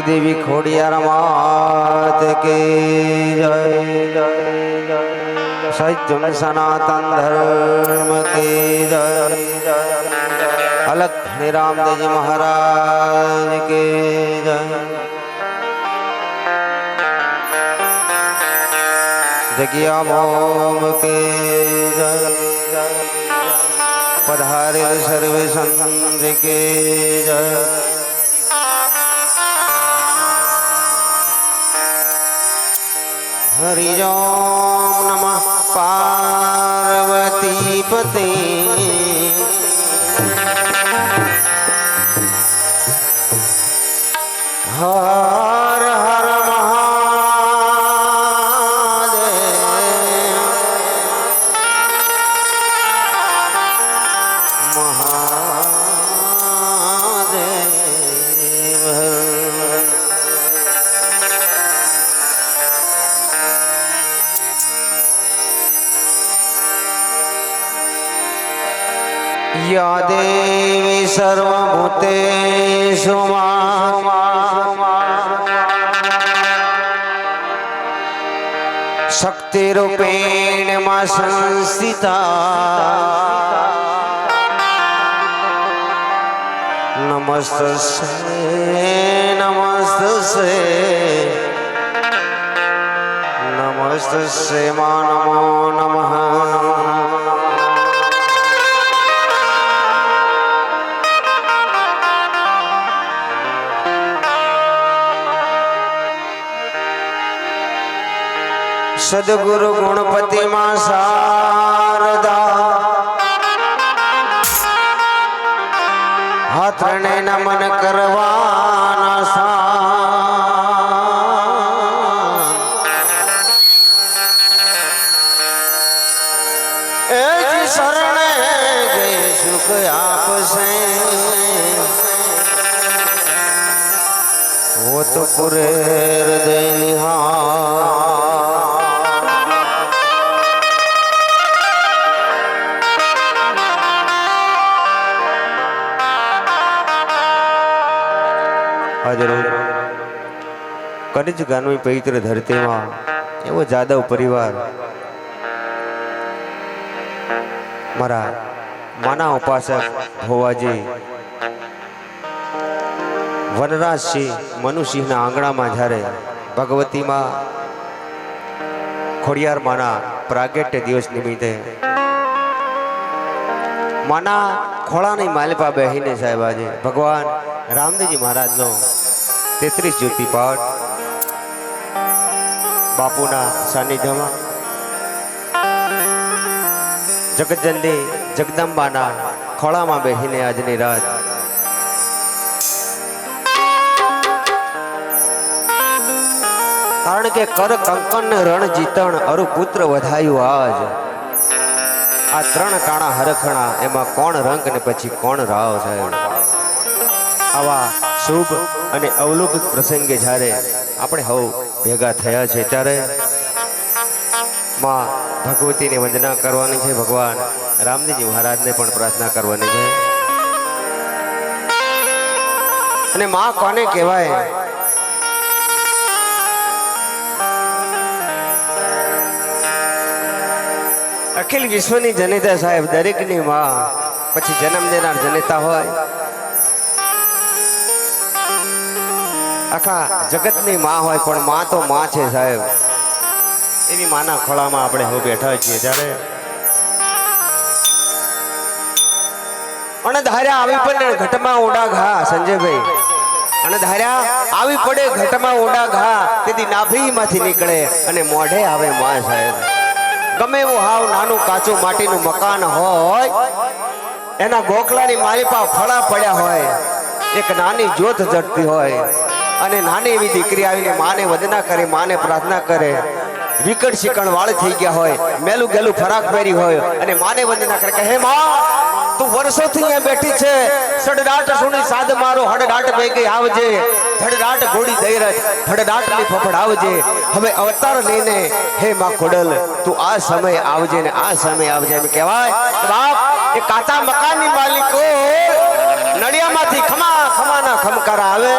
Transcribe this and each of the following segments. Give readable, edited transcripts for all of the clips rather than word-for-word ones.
देवी खोड़ियार मात के जय सत्यम सनातन धर्म के जय अलग रामदेव जी महाराज के जय जगिया मोम के जय पधारे सर्वे संत के जय हरि ओम नमः पार्वती पते हर हर या देवी सर्वभूतेषु शक्तिरूपेण मा संस्थिता नमस्तस्यै नमस्तस्यै नमस्तस्यै मा नमो नमः सदगुरु गुणपति मां शारदा हाथ ने नमन करवाना सा एक शरण गए सुख आप से वो तो पूरे हृदय निहार कनिज गानवी पवित्र धरती में एवं जादव परिवार मारा माना उपासक होवाजी वनराज सिंह मनुसिंह ना आंगणा में जारे भगवती मां खोड़ियार माना प्रागट्य दिवस निमित्ते माना खोड़ा नहीं मालपा बहीने साहेब आज भगवान रामदेव जी महाराज नो 33 ज्योति पाठ बापूना सानिध्य में जगतजननी जगदंबाना खोड़ा में बेहीने आजनी रात कारण के कर कंकन रण जीतण अरु पुत्र वधायु आज आ त्रण काणा हरखणा एमा कोण रंग ने पछी कोण राव साहेब आवा शुभ अने अवलौकिक प्रसंगे जारे આપણે હવ ભેગા થયા છે ત્યારે માં ભગવતીને વંદના કરવાની છે ભગવાન રામદેવજી મહારાજને પણ પ્રાર્થના કરવાની છે અને માં કોને કહેવાય અખિલ વિશ્વની જનેતા સાહેબ દરેકની માં પછી જન્મ દેનાર જનેતા હોય आखा जगतनी मां होय पण मां तो मां छे साहेब एवी माना खोळामां आपणे हो बैठा छीए त्यारे अने धार्या आवी पड़े घटमां ओडा घा संजय भाई अने धार्या आवी पड़े घटमां ओडा घा तेदी नाभीमांथी निकळे अने मोढे आवे मां साहेब गमे एवुं हाव नानुं काचुं माटीनुं मकान होय एना गोखलानी मालिपा फळा पड्या होय एक नानी ज्योत जड़ती होय અને નાની એવી દીકરી આવીને માને વંદના કરે, માને પ્રાર્થના કરે, વિકટ શિકણ વાળ થઈ ગયા હોય, મેલું ગેલું ફરાક પહેરી હોય અને માને વંદના કરે કે હે માં તું વર્ષોથી અહીંયા બેઠી છે, સડડાટ સુણી સાદ મારો હડડાટ ભેગી આવજે, ધડડાટ ઘોડી દઈરજ ફડડાટની ફફડાવજે, હવે અવતાર લઈને હે માં ખોડલ તું આ સમય આવજે ને આ સમય આવજે એમ કહેવાય. બાપ એ કાચા મકાનની માલિકો નડિયામાંથી ખમા ખમાના ખમકારા આવે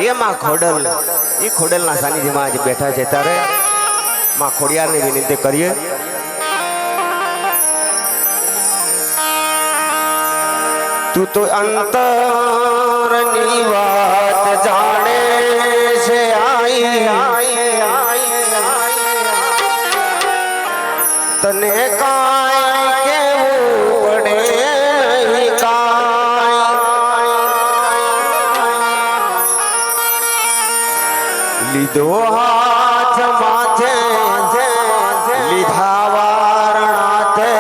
એમાં ખોડલ, એ ખોડલના સાનિધ્યમાં આજે બેઠા છે. ત્યારે માં ખોડિયારને વિનંતી કરીએ તું તો અંતરની વાત જાણે છે, તને કાંઈ કેવું પડે નહીં, કાંઈ લીધો હાથ માથે લીધા વારણાતે,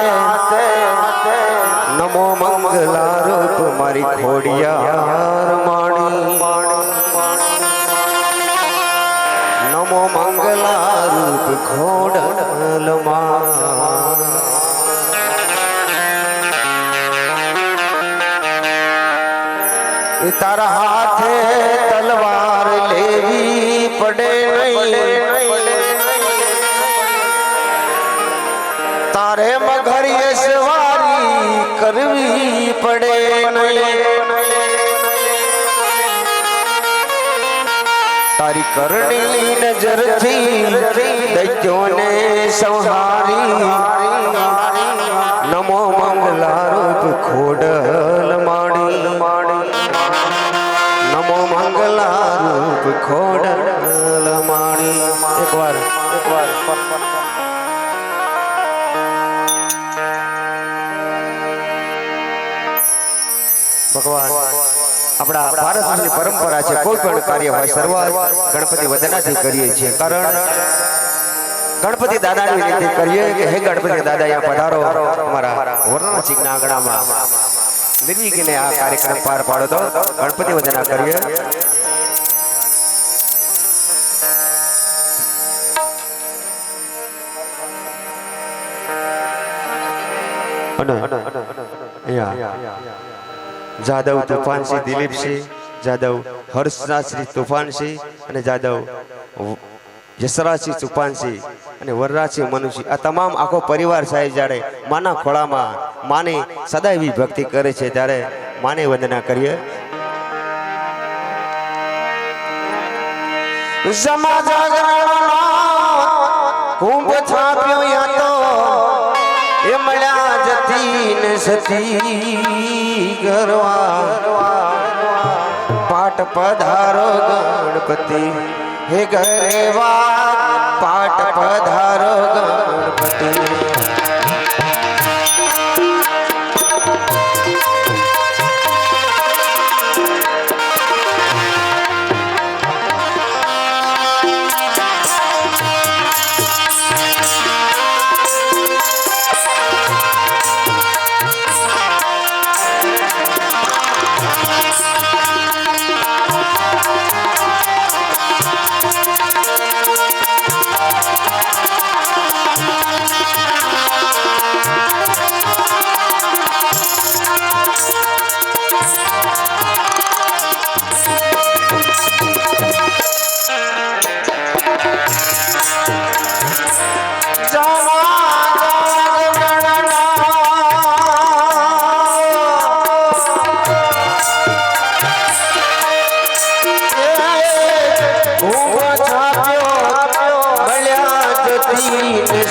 નમો મંગલા રૂપ મારી ખોડિયાર માણી, નમો મંગલા રૂપ ખોડલ માં. તારા હાથે તલવાર લેવી પડે નહીં, તારે મઘરીએ સવારી કરવી પડે નહીં, તારી કરણી નજરથી દૈત્યોને સંહારી, નમો મંગલા રૂપ ખોડલ માણી, નમો મંગલા રૂપ ખોડલ માણી. એકવાર ભગવાન આપણા ભારતની પરંપરા છે, કોઈ પણ કાર્ય હોય શરૂઆત ગણપતિ વંદનાથી કરીએ છીએ, કારણ ગણપતિ દાદાની વિનંતી કરીએ કે હે ગણપતિ દાદા અહીંયા પધારો, અમારા વર્ણસિંહના આંગણામાં નિર્વિઘ્ને આ કાર્યક્રમ પાર પાડો. તો ગણપતિ વંદના કરીએ. જાદવ તુફાનસિંહ દિલીપસિંહ, જાદવ હર્ષનાથસિંહ તુફાનસિંહ અને જાદવ યશરાજસિંહ તુફાનસિંહ અને વરરાજસિંહ મનુસિંહ, આ તમામ આખો પરિવાર સાહેબ જ્યારે માના ખોળામાં માની સદા એવી ભક્તિ કરે છે ત્યારે માને વંદના કરીએ. સમા જાગરણનો કુંભ છાપ્યો યા તો એ મળ્યા જતી ને સતી કરવા, પાટ પધારો ગણપતિ હે ઘરે વાત, પાટ પધારો ગણપતિ.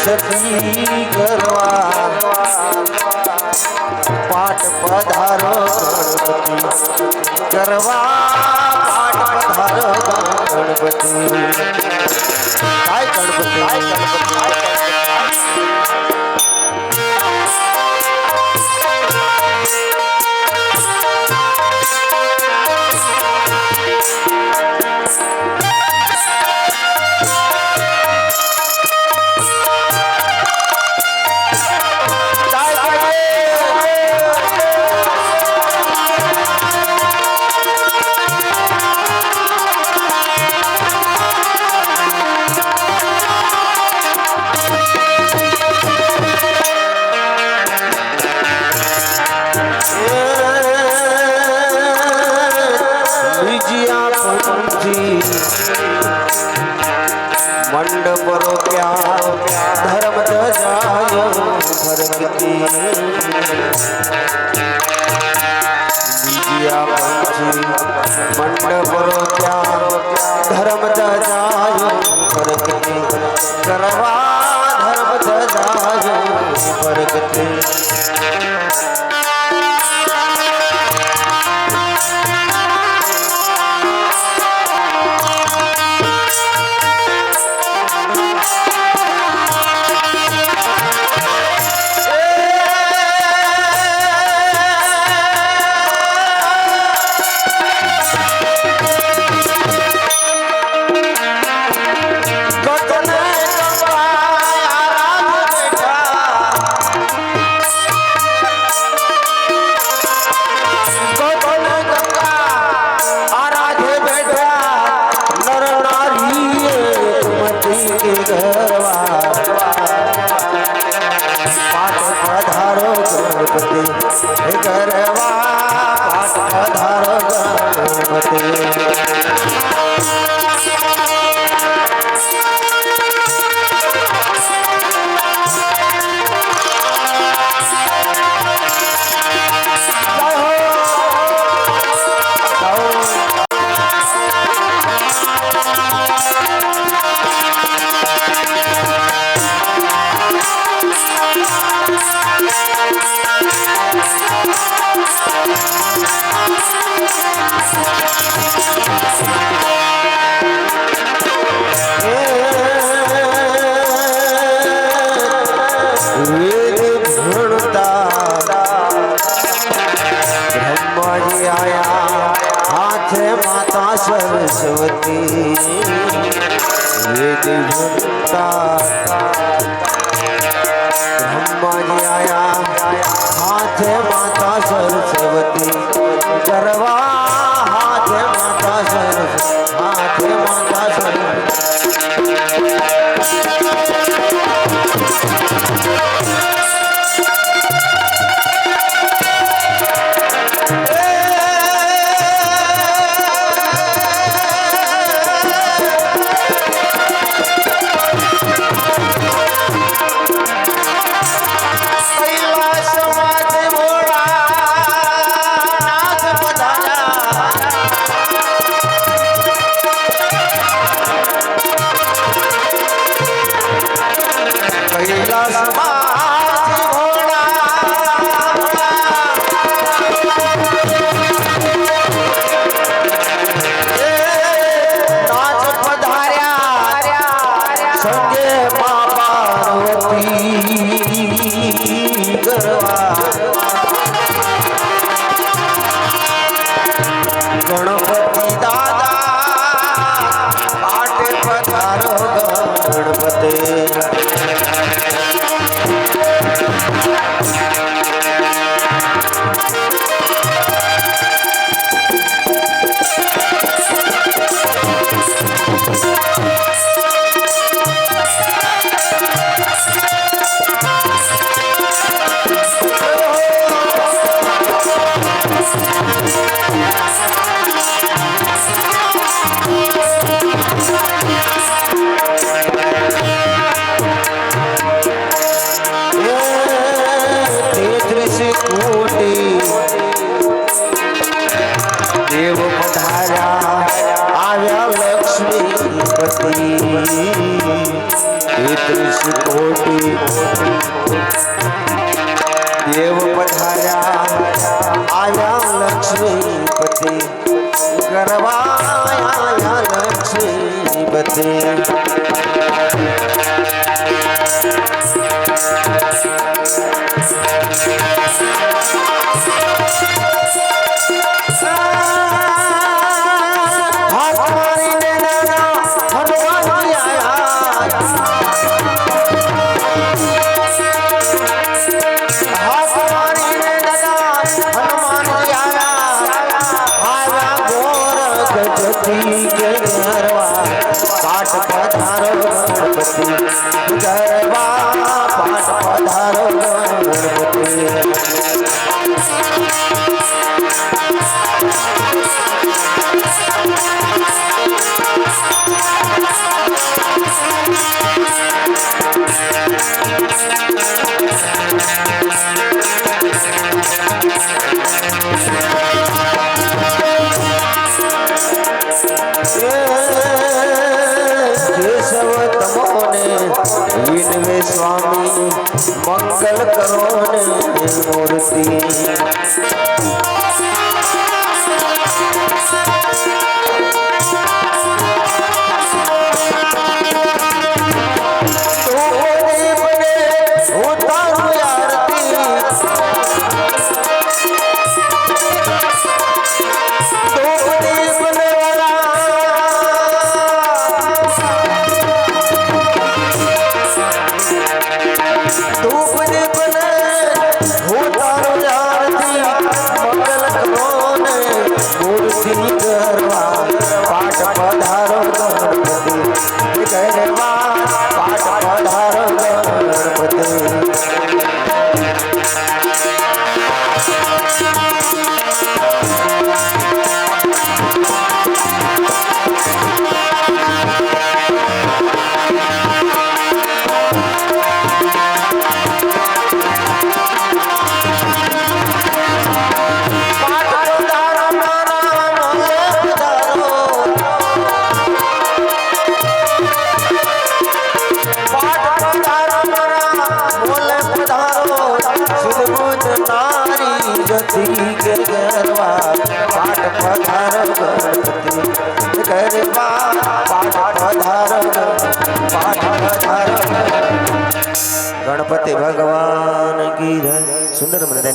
સતી કરવા પાઠ પધારો ગણપતિ કરવા, પાઠ પધારો ગણપતિ. હાય ગણપતિ, હાય ગણપતિ. पंछी मंडप रोक्या धर्म ध्वजाय फरकती बीजिया पंछी मंडप रोक्या धर्म ध्वजाय फरकती करवा धर्म ध्वजाय फरकती गरवा पाठ पधारो गणपति सरस्वती वेद भक्ता ब्रह्मा जी आया हाथ माता सरस्वती गरबा हाथ माता सरस्वती हाथ माता सरस्वती गणपति दादा पाटे पधारो गणपति देव पधारा आव्या लक्ष्मीपति कोटि देव पधारा आव्या लक्ष्मीपति गरबाया लक्ष्मीपति पाठ पधारो गणपति गरबा पाठ पधारो गणपति हे स्वामी मंगल करो ने मूर्ति। गणपति भगवान की जय। सुंदर मनदानी।